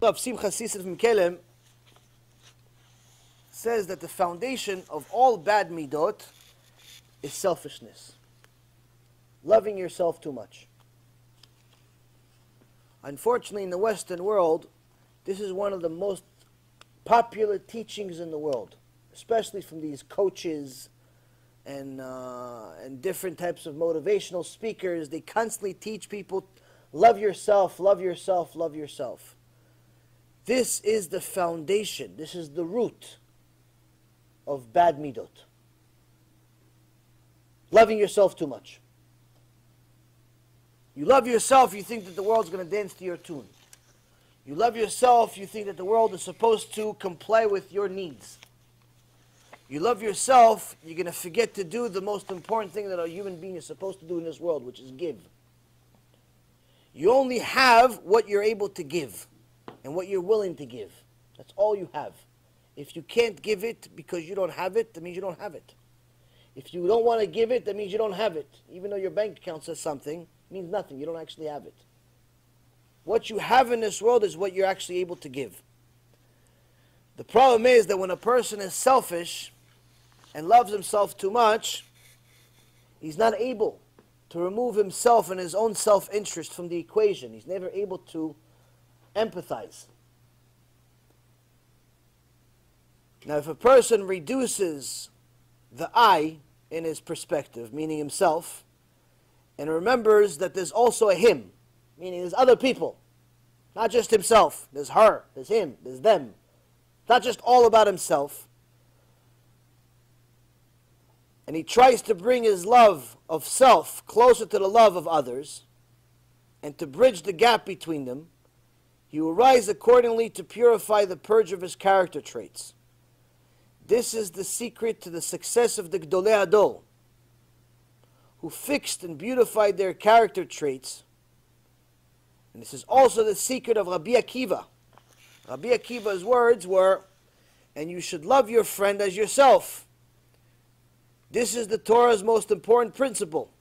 of Simcha Sisr from Kelem says that the foundation of all bad midot is selfishness. Loving yourself too much. Unfortunately, in the Western world, this is one of the most popular teachings in the world, especially from these coaches and different types of motivational speakers. They constantly teach people, love yourself, love yourself, love yourself. This is the foundation. This is the root of bad midot. Loving yourself too much. You love yourself, you think that the world's going to dance to your tune. You love yourself, you think that the world is supposed to comply with your needs. You love yourself, you're going to forget to do the most important thing that a human being is supposed to do in this world, which is give. You only have what you're able to give and what you're willing to give. That's all you have. If you can't give it because you don't have it, that means you don't have it. If you don't want to give it, that means you don't have it. Even though your bank account says something, it means nothing. You don't actually have it. What you have in this world is what you're actually able to give. The problem is that when a person is selfish and loves himself too much, he's not able to remove himself and his own self-interest from the equation. He's never able to empathize. Now, if a person reduces the I in his perspective, meaning himself, and remembers that there's also a him, meaning there's other people, not just himself, there's her, there's him, there's them. It's not just all about himself. And he tries to bring his love of self closer to the love of others, and to bridge the gap between them, he will rise accordingly to purify the purge of his character traits. This is the secret to the success of the Gdolei Hador, who fixed and beautified their character traits. And this is also the secret of Rabbi Akiva. Rabbi Akiva's words were, and you should love your friend as yourself. This is the Torah's most important principle.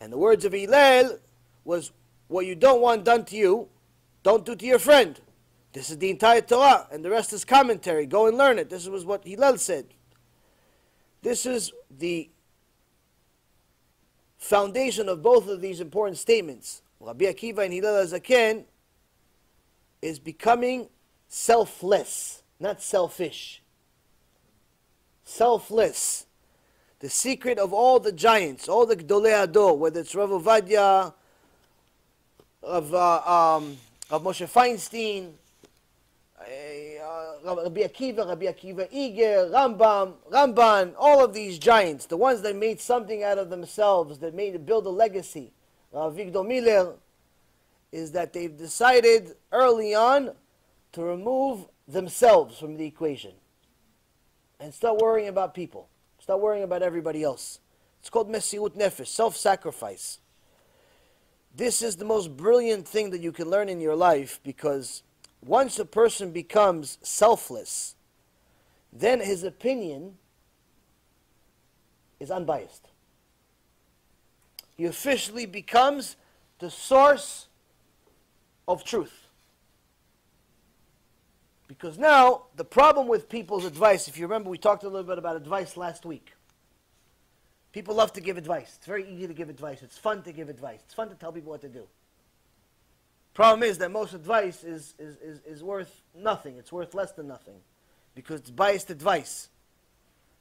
And the words of Hillel was, what you don't want done to you, don't do to your friend. This is the entire Torah, and the rest is commentary. Go and learn it. This was what Hillel said. This is the foundation of both of these important statements. Rabbi Akiva and Hillel HaZaken is becoming selfless, not selfish. Selfless. The secret of all the giants, all the Gdolei Hador, whether it's Rav Ovadia, of Moshe Feinstein, Rabbi Akiva Iger, Ramban, all of these giants, the ones that made something out of themselves, that build a legacy, Victor Miller, is that they've decided early on to remove themselves from the equation and start worrying about people, start worrying about everybody else. It's called Mesirut Nefesh, self-sacrifice. This is the most brilliant thing that you can learn in your life, because once a person becomes selfless, then his opinion is unbiased. He officially becomes the source of truth. Because now, the problem with people's advice, if you remember, we talked a little bit about advice last week. People love to give advice. It's very easy to give advice. It's fun to give advice. It's fun to tell people what to do. Problem is that most advice is worth nothing. It's worth less than nothing, because it's biased advice.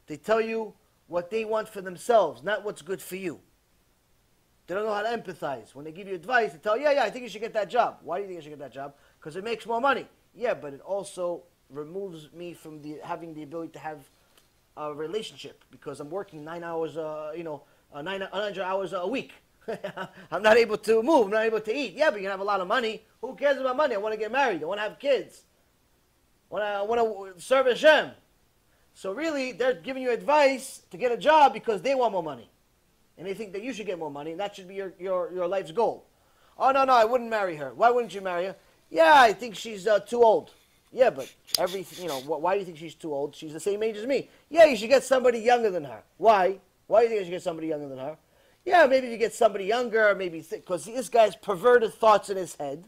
They tell you what they want for themselves, not what's good for you. They don't know how to empathize. When they give you advice, they tell you, yeah, I think you should get that job. Why do you think I should get that job? Because it makes more money. Yeah, but it also removes me from having the ability to have a relationship, because I'm working 9 hours, 900 hours a week. I'm not able to move. I'm not able to eat. Yeah, but you can have a lot of money. Who cares about money? I want to get married. I want to have kids. I want to serve Hashem. So really, they're giving you advice to get a job because they want more money. And they think that you should get more money, and that should be your life's goal. Oh, no, I wouldn't marry her. Why wouldn't you marry her? Yeah, I think she's too old. Yeah, but why do you think she's too old? She's the same age as me. Yeah, you should get somebody younger than her. Why? Why do you think you should get somebody younger than her? Yeah, maybe if you get somebody younger, maybe because this guy's perverted thoughts in his head.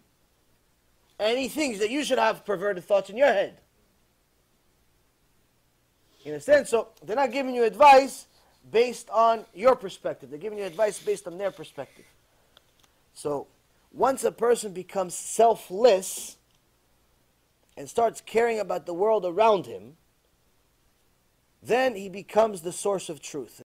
And he thinks that you should have perverted thoughts in your head. You understand? So they're not giving you advice based on your perspective. They're giving you advice based on their perspective. So once a person becomes selfless and starts caring about the world around him, then he becomes the source of truth.